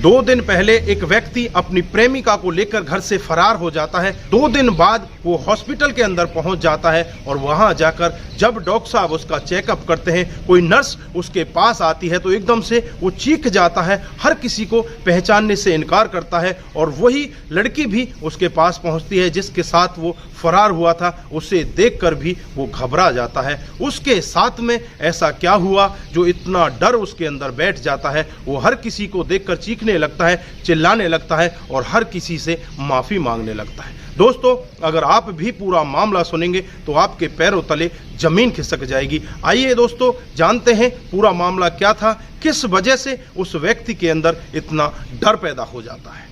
2 दिन पहले एक व्यक्ति अपनी प्रेमिका को लेकर घर से फरार हो जाता है। 2 दिन बाद वो हॉस्पिटल के अंदर पहुंच जाता है और वहां जाकर जब डॉक्टर साहब उसका चेकअप करते हैं, कोई नर्स उसके पास आती है तो एकदम से वो चीख जाता है, हर किसी को पहचानने से इनकार करता है और वही लड़की भी उसके पास पहुंचती है जिसके साथ वो फरार हुआ था। उसे देखकर भी वो घबरा जाता है। उसके साथ में ऐसा क्या हुआ जो इतना डर उसके अंदर बैठ जाता है, वो हर किसी को देखकर चीखने लगता है, चिल्लाने लगता है और हर किसी से माफी मांगने लगता है। दोस्तों, अगर आप भी पूरा मामला सुनेंगे तो आपके पैरों तले जमीन खिसक जाएगी। आइए दोस्तों, जानते हैं पूरा मामला क्या था, किस वजह से उस व्यक्ति के अंदर इतना डर पैदा हो जाता है।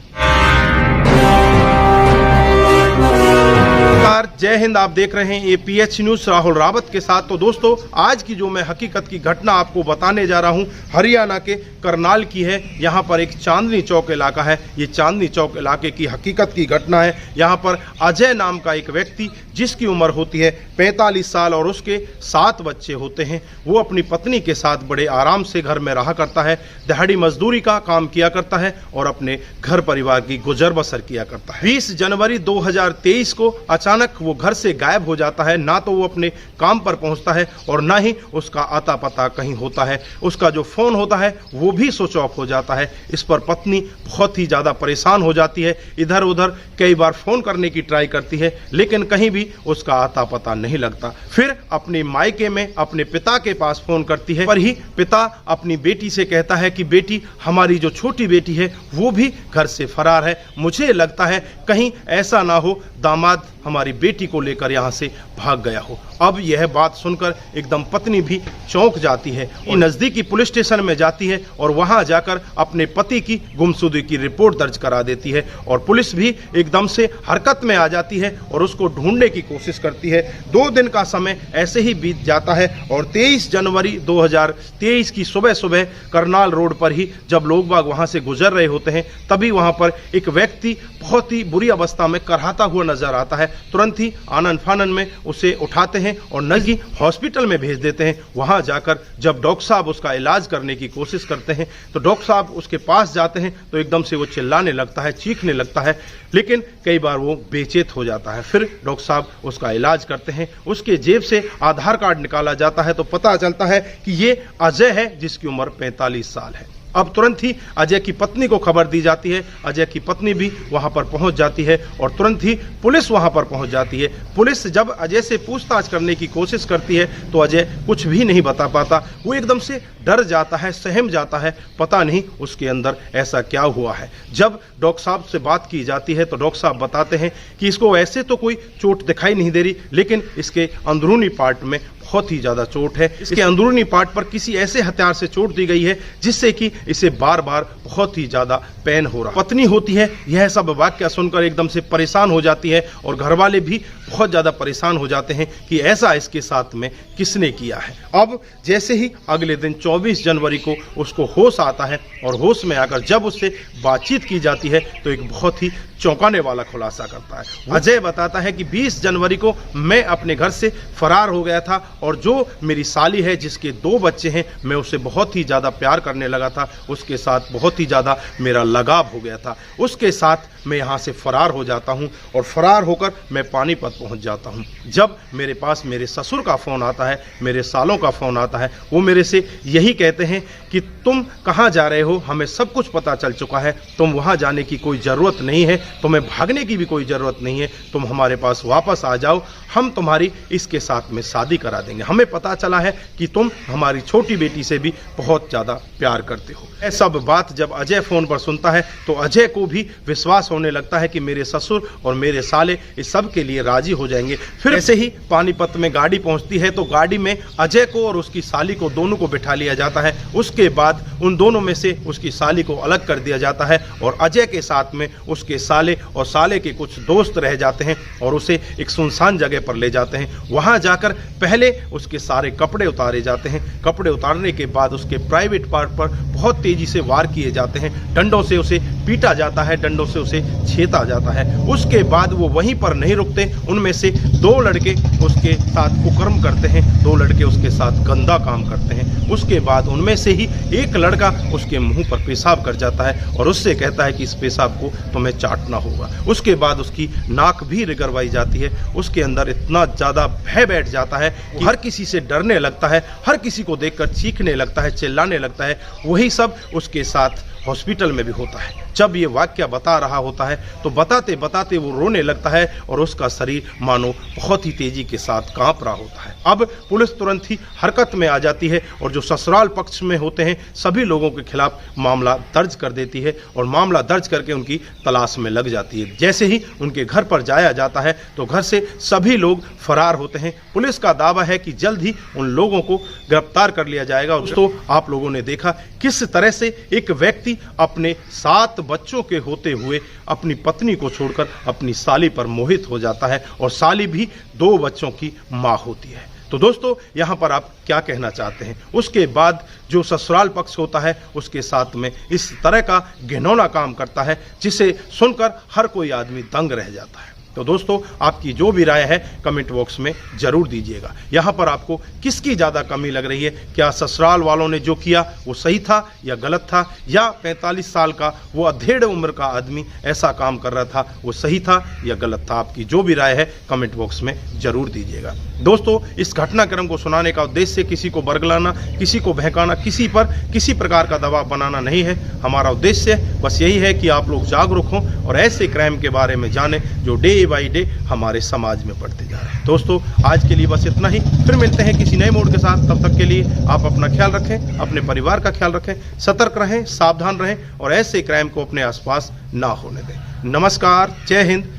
जय हिंद, आप देख रहे हैं APH न्यूज राहुल रावत के साथ। तो दोस्तों, आज की जो मैं हकीकत की घटना आपको बताने जा रहा हूं, हरियाणा के करनाल की है। यहां पर एक चांदनी चौक इलाका है। ये चांदनी चौक इलाके की हकीकत की घटना है। यहां पर अजय नाम का एक व्यक्ति जिसकी उम्र होती है 45 साल और उसके 7 बच्चे होते हैं, वो अपनी पत्नी के साथ बड़े आराम से घर में रहा करता है, दिहाड़ी मजदूरी का काम किया करता है और अपने घर परिवार की गुजर बसर किया करता है। 20 जनवरी 2023 को अचानक वो घर से गायब हो जाता है। ना तो वो अपने काम पर पहुंचता है और ना ही उसका आता पता कहीं होता है। उसका जो फोन होता है वो भी स्विच ऑफ हो जाता है। इस पर पत्नी बहुत ही ज्यादा परेशान हो जाती है। इधर उधर कई बार फोन करने की ट्राई करती है लेकिन कहीं भी उसका आता पता नहीं लगता। फिर अपने मायके में अपने पिता के पास फोन करती है, पर ही पिता अपनी बेटी से कहता है कि बेटी, हमारी जो छोटी बेटी है वो भी घर से फरार है। मुझे लगता है कहीं ऐसा ना हो दामाद हमारी बेटी को लेकर यहाँ से भाग गया हो। अब यह बात सुनकर एकदम पत्नी भी चौंक जाती है। नजदीकी पुलिस स्टेशन में जाती है और वहां जाकर अपने पति की गुमशुदगी की रिपोर्ट दर्ज करा देती है और पुलिस भी एकदम से हरकत में आ जाती है और उसको ढूंढने की कोशिश करती है। 2 दिन का समय ऐसे ही बीत जाता है और 23 जनवरी 2023 की सुबह सुबह करनाल रोड पर ही जब लोग बाग वहां से गुजर रहे होते हैं, तभी वहां पर एक व्यक्ति बहुत ही बुरी अवस्था में कराहता हुआ नजर आता है। तुरंत ही आनन फानन में उसे उठाते हैं और नजदीकी हॉस्पिटल में भेज देते हैं। वहां जाकर जब डॉक्टर साहब उसका इलाज करने की कोशिश करते हैं तो डॉक्टर साहब उसके पास जाते हैं तो एकदम से वो चिल्लाने लगता है, चीखने लगता है, लेकिन कई बार वो बेचैन हो जाता है। फिर डॉक्टर साहब उसका इलाज करते हैं। उसके जेब से आधार कार्ड निकाला जाता है तो पता चलता है कि ये अजय है जिसकी उम्र 45 साल है। अब तुरंत ही अजय की पत्नी को खबर दी जाती है। अजय की पत्नी भी वहां पर पहुंच जाती है और तुरंत ही पुलिस वहां पर पहुंच जाती है। पुलिस जब अजय से पूछताछ करने की कोशिश करती है तो अजय कुछ भी नहीं बता पाता। वो एकदम से डर जाता है, सहम जाता है, पता नहीं उसके अंदर ऐसा क्या हुआ है। जब डॉक्टर साहब से बात की जाती है तो डॉक्टर साहब बताते हैं कि इसको ऐसे तो कोई चोट दिखाई नहीं दे रही, लेकिन इसके अंदरूनी पार्ट में बहुत ही ज्यादा चोट है। इसके अंदरूनी पार्ट पर किसी ऐसे हथियार से चोट दी गई है जिससे कि इसे बार बार बहुत ही ज्यादा पेन हो रहा। पत्नी होती है यह सब वाक्य सुनकर एकदम से परेशान हो जाती है और घर वाले भी बहुत ज्यादा परेशान हो जाते हैं कि ऐसा इसके साथ में किसने किया है। अब जैसे ही अगले दिन 24 जनवरी को उसको होश आता है और होश में आकर जब उससे बातचीत की जाती है तो एक बहुत ही चौंकाने वाला खुलासा करता है। अजय बताता है कि 20 जनवरी को मैं अपने घर से फरार हो गया था और जो मेरी साली है जिसके 2 बच्चे हैं, मैं उसे बहुत ही ज्यादा प्यार करने लगा था। उसके साथ बहुत ही ज्यादा मेरा लगाव हो गया था। उसके साथ मैं यहाँ से फरार हो जाता हूँ और फरार होकर मैं पानीपत पहुँच जाता हूँ। जब मेरे पास मेरे ससुर का फ़ोन आता है, मेरे सालों का फ़ोन आता है, वो मेरे से यही कहते हैं कि तुम कहाँ जा रहे हो, हमें सब कुछ पता चल चुका है, तुम वहाँ जाने की कोई ज़रूरत नहीं है, तुम्हें भागने की भी कोई ज़रूरत नहीं है, तुम हमारे पास वापस आ जाओ, हम तुम्हारी इसके साथ में शादी करा देंगे। हमें पता चला है कि तुम हमारी छोटी बेटी से भी बहुत ज़्यादा प्यार करते हो। यह सब बात जब अजय फ़ोन पर सुनता है तो अजय को भी विश्वास होने लगता है कि मेरे ससुर और मेरे साले इस सब के लिए राजी हो जाएंगे। फिर ऐसे ही पानीपत में गाड़ी पहुंचती है तो गाड़ी में अजय को और उसकी साली को दोनों को बिठा लिया जाता है। उसके बाद उन दोनों में से उसकी साली को अलग कर दिया जाता है और अजय के साथ में उसके साले और साले के कुछ दोस्त रह जाते हैं और उसे एक सुनसान जगह पर ले जाते हैं। वहां जाकर पहले उसके सारे कपड़े उतारे जाते हैं। कपड़े उतारने के बाद उसके प्राइवेट पार्ट पर बहुत तेजी से वार किए जाते हैं। डंडों से उसे पीटा जाता है, डंडों से उसे छेदा जाता है। उसके बाद वो वहीं पर नहीं रुकते, उन उनमें से 2 लड़के उसके साथ कुकर्म करते हैं, 2 लड़के उसके साथ गंदा काम करते हैं। उसके बाद उनमें से ही एक लड़का उसके मुंह पर पेशाब कर जाता है और उससे कहता है कि इस पेशाब को तुम्हें चाटना होगा। उसके बाद उसकी नाक भी रिगरवाई जाती है। उसके अंदर इतना ज़्यादा भय बैठ जाता है कि हर किसी से डरने लगता है, हर किसी को देखकर चीखने लगता है, चिल्लाने लगता है। वही सब उसके साथ हॉस्पिटल में भी होता है। जब ये वाक्य बता रहा होता है तो बताते बताते वो रोने लगता है और उसका शरीर मानो बहुत ही तेजी के साथ कांप रहा होता है। अब पुलिस तुरंत ही हरकत में आ जाती है और जो ससुराल पक्ष में होते हैं सभी लोगों के खिलाफ मामला दर्ज कर देती है और मामला दर्ज करके उनकी तलाश में लग जाती है। जैसे ही उनके घर पर जाया जाता है तो घर से सभी लोग फरार होते हैं। पुलिस का दावा है कि जल्द ही उन लोगों को गिरफ्तार कर लिया जाएगा। दोस्तों, आप लोगों ने देखा किस तरह से एक व्यक्ति अपने 7 बच्चों के होते हुए अपनी पत्नी को छोड़कर अपनी साली पर मोहित हो जाता है और साली भी 2 बच्चों की मां होती है। तो दोस्तों, यहां पर आप क्या कहना चाहते हैं? उसके बाद जो ससुराल पक्ष होता है उसके साथ में इस तरह का घिनौना काम करता है जिसे सुनकर हर कोई आदमी दंग रह जाता है। तो दोस्तों, आपकी जो भी राय है कमेंट बॉक्स में जरूर दीजिएगा। यहाँ पर आपको किसकी ज़्यादा कमी लग रही है? क्या ससुराल वालों ने जो किया वो सही था या गलत था, या 45 साल का वो अधेड़ उम्र का आदमी ऐसा काम कर रहा था वो सही था या गलत था? आपकी जो भी राय है कमेंट बॉक्स में जरूर दीजिएगा। दोस्तों, इस घटनाक्रम को सुनाने का उद्देश्य किसी को बरगलाना, किसी को बहकाना, किसी पर किसी प्रकार का दबाव बनाना नहीं है। हमारा उद्देश्य बस यही है कि आप लोग जागरूक हों और ऐसे क्राइम के बारे में जानें जो डे बाई डे हमारे समाज में बढ़ते जा रहे हैं। दोस्तों, आज के लिए बस इतना ही। फिर मिलते हैं किसी नए मोड के साथ। तब तक के लिए आप अपना ख्याल रखें, अपने परिवार का ख्याल रखें, सतर्क रहें, सावधान रहें और ऐसे क्राइम को अपने आसपास ना होने दें। नमस्कार, जय हिंद,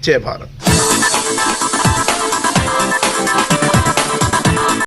जय भारत।